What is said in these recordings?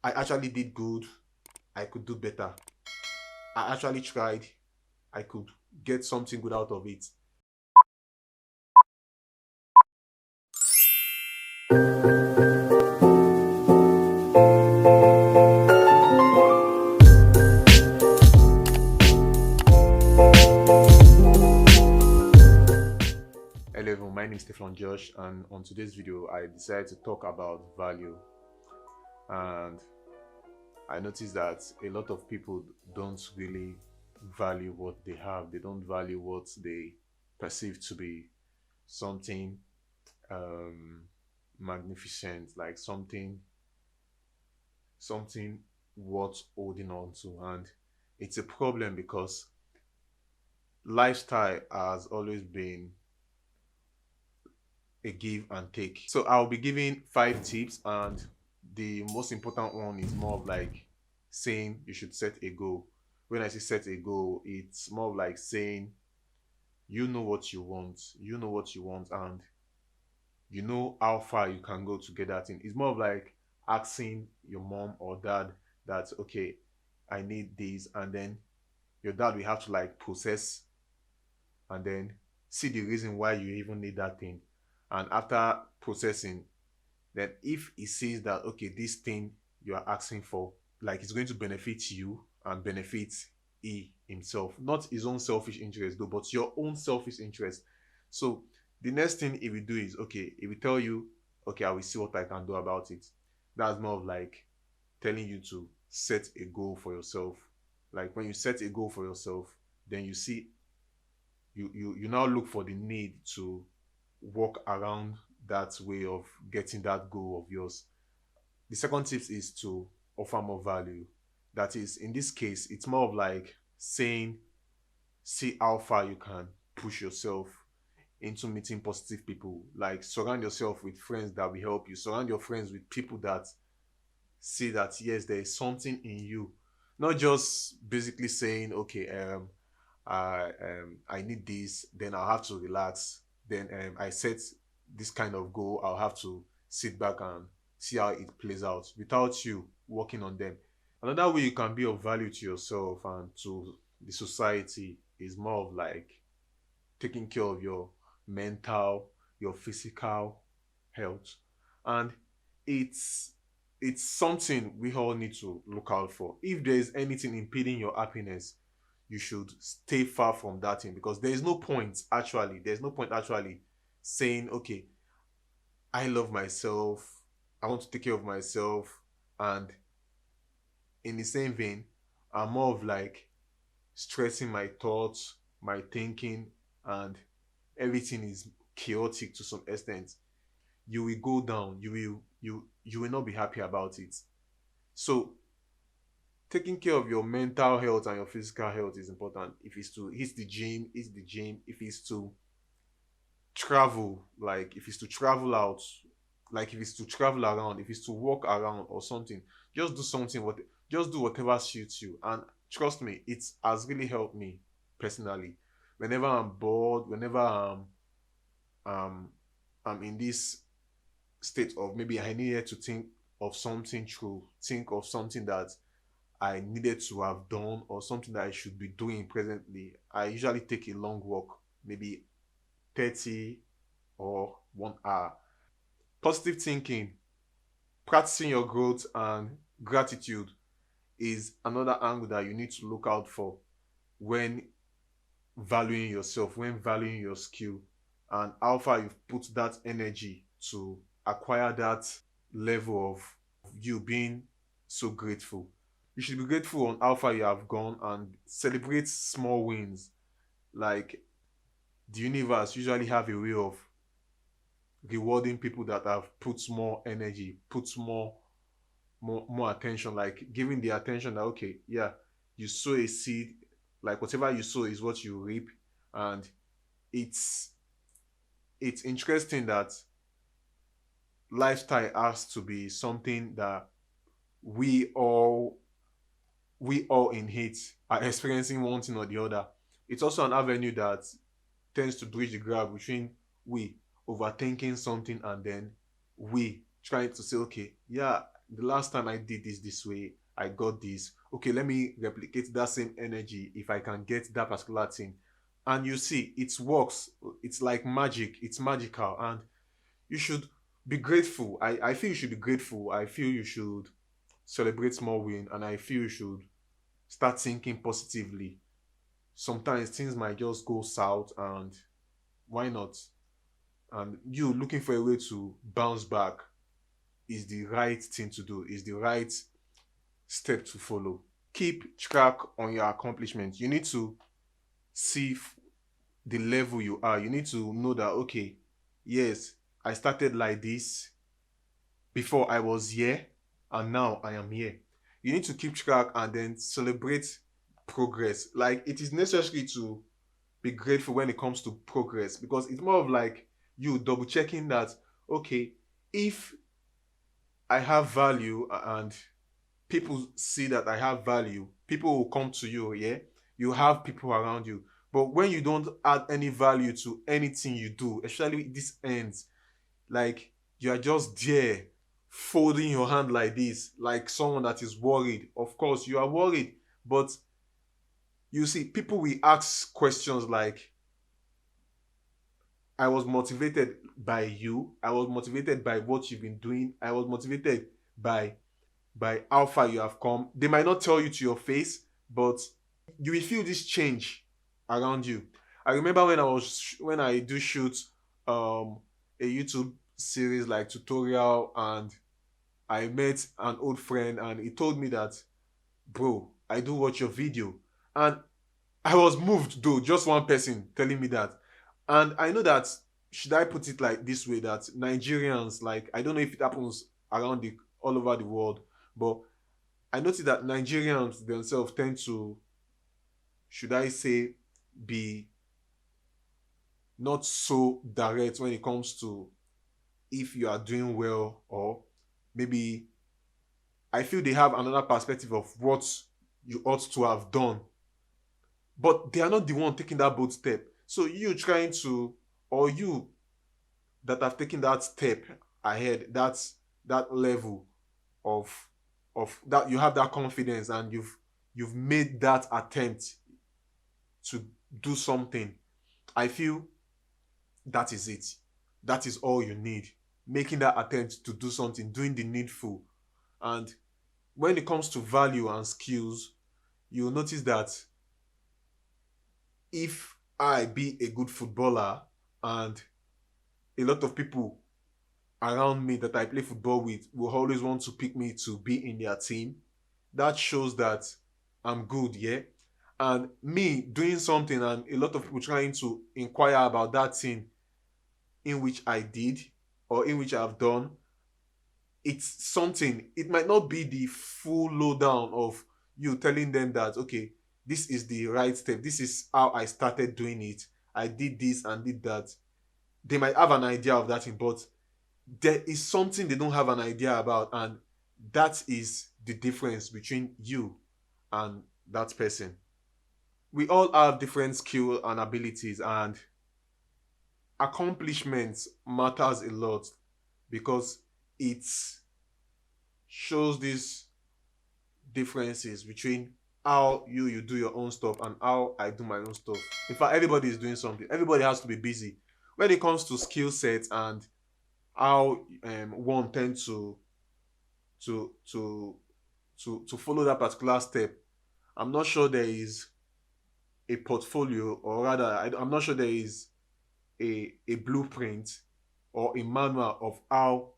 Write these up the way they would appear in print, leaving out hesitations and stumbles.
I actually did good, I could do better. I actually tried, I could get something good out of it. Hello everyone, my name is Stefan Josh, and on today's video I decided to talk about value. And I noticed that a lot of people don't really value what they have. They don't value what they perceive to be something um magnificent, like something worth holding on to. And it's a problem because lifestyle has always been a give and take. So I'll be giving 5 tips, and the most important one is more of like saying you should set a goal. When I say set a goal, it's more of like saying you know what you want, and you know how far you can go to get that thing. It's more of like asking your mom or dad that, okay, I need this, and then your dad will have to like process and then see the reason why you even need that thing. And after processing, then if he sees that, okay, this thing you are asking for, like, it's going to benefit you and benefit he himself, not his own selfish interest though, but your own selfish interest. So the next thing he will do is, okay, he will tell you, okay, I will see what I can do about it. That's more of like telling you to set a goal for yourself. Like when you set a goal for yourself, then you see, you now look for the need to work around that way of getting that goal of yours. The second tip is to offer more value. That is, in this case, it's more of like saying, see how far you can push yourself into meeting positive people. Like, surround yourself with friends that will help you. Surround your friends with people that see that yes, there is something in you. Not just basically saying, okay, I need this, then I'll have to relax. Then I set this kind of goal, I'll have to sit back and see how it plays out without you working on them. Another way you can be of value to yourself and to the society is more of like taking care of your mental, your physical health. And it's it's something we all need to look out for. If there is anything impeding your happiness, you should stay far from that thing, because there's no point actually saying, okay, I love myself, I want to take care of myself, and in the same vein, I'm more of like stressing my thoughts, my thinking, and everything is chaotic to some extent. You will go down, you will not be happy about it. So taking care of your mental health and your physical health is important. If it's to hit the gym, it's the gym. If it's to travel, like if it's to travel out, like if it's to travel around, if it's to walk around or something, just do something, just do whatever suits you. And trust me, it has really helped me personally. Whenever I'm bored, whenever um I'm in this state of maybe I needed to think of something true, think of something that I needed to have done or something that I should be doing presently, I usually take a long walk, maybe 30 or 1 hour. Positive thinking, practicing your growth, and gratitude is another angle that you need to look out for when valuing yourself, when valuing your skill, and how far you've put that energy to acquire that level of you being so grateful. You should be grateful on how far you have gone and celebrate small wins. Like, the universe usually have a way of rewarding people that have put more energy, put more attention, like giving the attention that, okay, yeah, you sow a seed, like whatever you sow is what you reap. And it's it's interesting that lifestyle has to be something that we all we all in hate are experiencing one thing or the other. It's also an avenue that tends to bridge the gap between we overthinking something and then we trying to say, okay, yeah, the last time I did this way, I got this. Okay, let me replicate that same energy if I can get that particular thing. And you see, it works. It's like magic. It's magical, and you should be grateful. I feel you should be grateful. I feel you should celebrate small win, and I feel you should start thinking positively. Sometimes things might just go south, and why not? And you looking for a way to bounce back is the right thing to do, is the right step to follow. Keep track on your accomplishments. You need to see the level you are. You need to know that, okay, yes, I started like this before I was here, and now I am here. You need to keep track and then celebrate progress. Like, it is necessary to be grateful when it comes to progress, because it's more of like you double checking that, okay, if I have value and people see that I have value, people will come to you, yeah? You have people around you. But when you don't add any value to anything you do, especially this ends, like, you are just there folding your hand like this, like someone that is worried. Of course, you are worried, but you see, people will ask questions like, I was motivated by you, I was motivated by what you've been doing, I was motivated by how far you have come. They might not tell you to your face, but you will feel this change around you. I remember when I do shoot a YouTube series like tutorial, and I met an old friend and he told me that, bro, I do watch your video. And I was moved, though, just one person telling me that. And I know that, should I put it like this way, that Nigerians, like, I don't know if it happens around the all over the world, but I noticed that Nigerians themselves tend to, should I say, be not so direct when it comes to if you are doing well, or maybe I feel they have another perspective of what you ought to have done, but they are not the one taking that bold step. So you trying to, or you that have taken that step ahead, that level of that, you have that confidence and you've made that attempt to do something. I feel that is it. That is all you need. Making that attempt to do something, doing the needful. And when it comes to value and skills, you'll notice that if I be a good footballer and a lot of people around me that I play football with will always want to pick me to be in their team, that shows that I'm good, yeah? And me doing something and a lot of people trying to inquire about that thing in which I did or in which I've done, it's something. It might not be the full lowdown of you telling them that, okay, this is the right step, this is how I started doing it, I did this and did that. They might have an idea of that thing, but there is something they don't have an idea about, and that is the difference between you and that person. We all have different skill and abilities, and accomplishments matters a lot because it shows these differences between how you do your own stuff and how I do my own stuff. In fact, everybody is doing something. Everybody has to be busy. When it comes to skill sets and how one tends to to to follow that particular step, I'm not sure there is a portfolio, or rather, I'm not sure there is a blueprint or a manual of how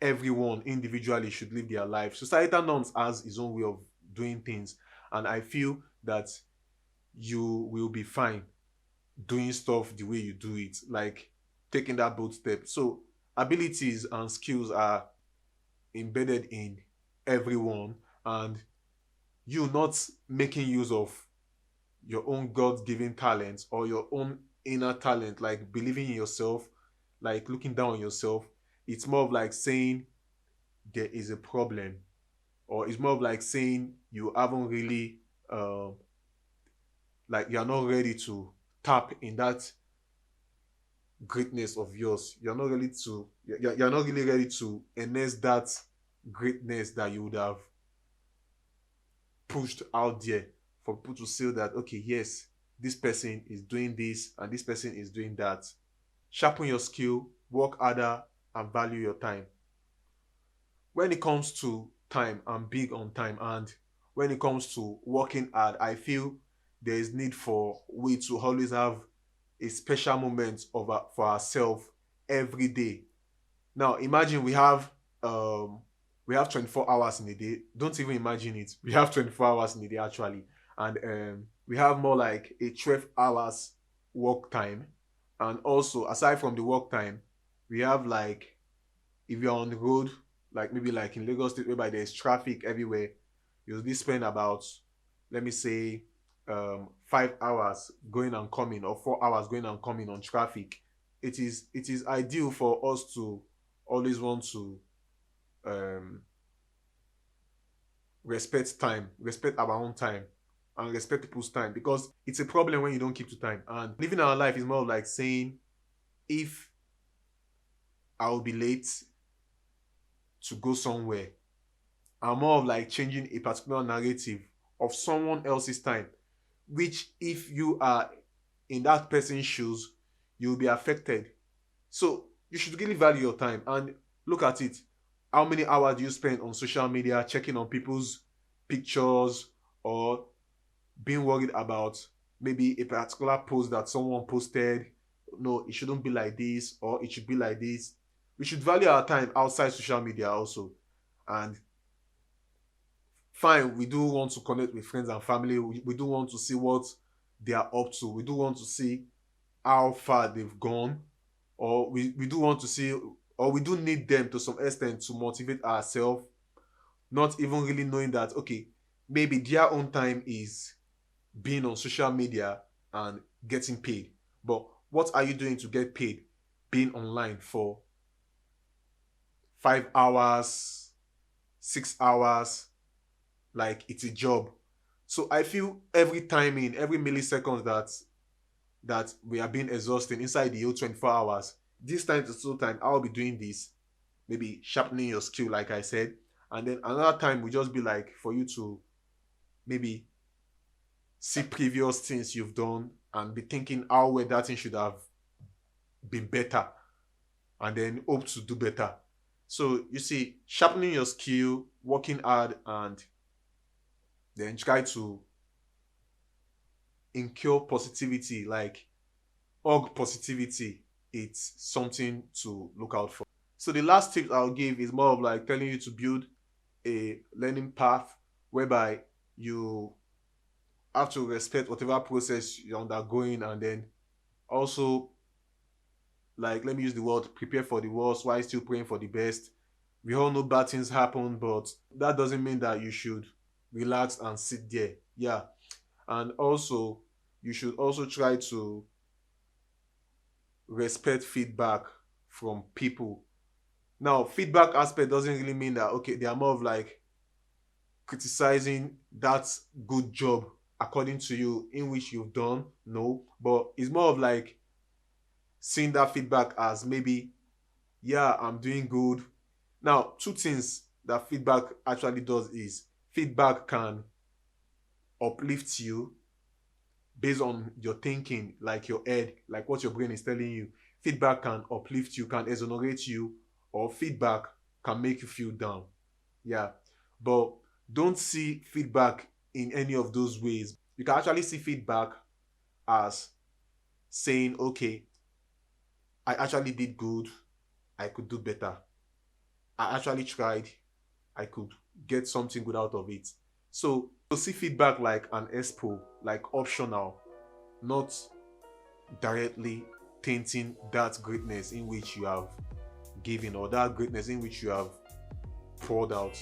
everyone individually should live their life. Societal norms has its own way of doing things, and I feel that you will be fine doing stuff the way you do it, like taking that bold step. So abilities and skills are embedded in everyone, and you not making use of your own god-given talent or your own inner talent, like believing in yourself, like looking down on yourself, it's more of like saying there is a problem, or it's more of like saying you haven't really like you're not ready to tap in that greatness of yours. You're not really to you're not really ready to enhance that greatness that you would have pushed out there for people to say that, okay, yes, this person is doing this and this person is doing that. Sharpen your skill, work harder, and value your time. When it comes to time, I'm big on time. And when it comes to working hard, I feel there is need for we to always have a special moment for ourselves every day. Now imagine we have 24 hours in a day. Don't even imagine it. We have 24 hours in a day actually. And we have more like a 12 hours work time. And also aside from the work time, we have like, if you're on the road, like maybe like in Lagos State, whereby there's traffic everywhere, you'll be spend about, let me say, 5 hours going and coming, or 4 hours going and coming on traffic. It is ideal for us to always want to um, respect time, respect our own time, and respect people's time, because it's a problem when you don't keep to time. And living our life is more of like saying, if I'll be late to go somewhere, I'm more of like changing a particular narrative of someone else's time, which if you are in that person's shoes, you'll be affected. So you should really value your time and look at it. How many hours do you spend on social media checking on people's pictures, or being worried about maybe a particular post that someone posted? No, it shouldn't be like this, or it should be like this. We should value our time outside social media also. And fine, we do want to connect with friends and family. We do want to see what they are up to. We do want to see how far they've gone, or we do want to see, or we do need them to some extent to motivate ourselves, not even really knowing that, okay, maybe their own time is being on social media and getting paid. But what are you doing to get paid? Being online for 5 hours, 6 hours, like it's a job. So I feel every time, in every millisecond that we are being exhausting inside the whole 24 hours, this time to so time, I'll be doing this, maybe sharpening your skill, like I said. And then another time will just be like for you to maybe see previous things you've done and be thinking how well that thing should have been better, and then hope to do better. So you see, sharpening your skill, working hard, and then try to incur positivity, like hug positivity. It's something to look out for. So the last tip I'll give is more of like telling you to build a learning path whereby you have to respect whatever process you're undergoing, and then also, like, let me use the word, prepare for the worst while still praying for the best. We all know bad things happen, but that doesn't mean that you should relax and sit there. Yeah. And also, you should also try to respect feedback from people. Now, feedback aspect doesn't really mean that, okay, they are more of like criticizing that good job according to you in which you've done. No, but it's more of like seeing that feedback as maybe, yeah, I'm doing good. Now, two things that feedback actually does is, feedback can uplift you based on your thinking, like your head, like what your brain is telling you. Feedback can uplift you, can exonerate you, or feedback can make you feel down. Yeah. But don't see feedback in any of those ways. You can actually see feedback as saying, okay, I actually did good, I could do better. I actually tried, I could get something good out of it. So see feedback like an expo, like optional, not directly tainting that greatness in which you have given, or that greatness in which you have poured out.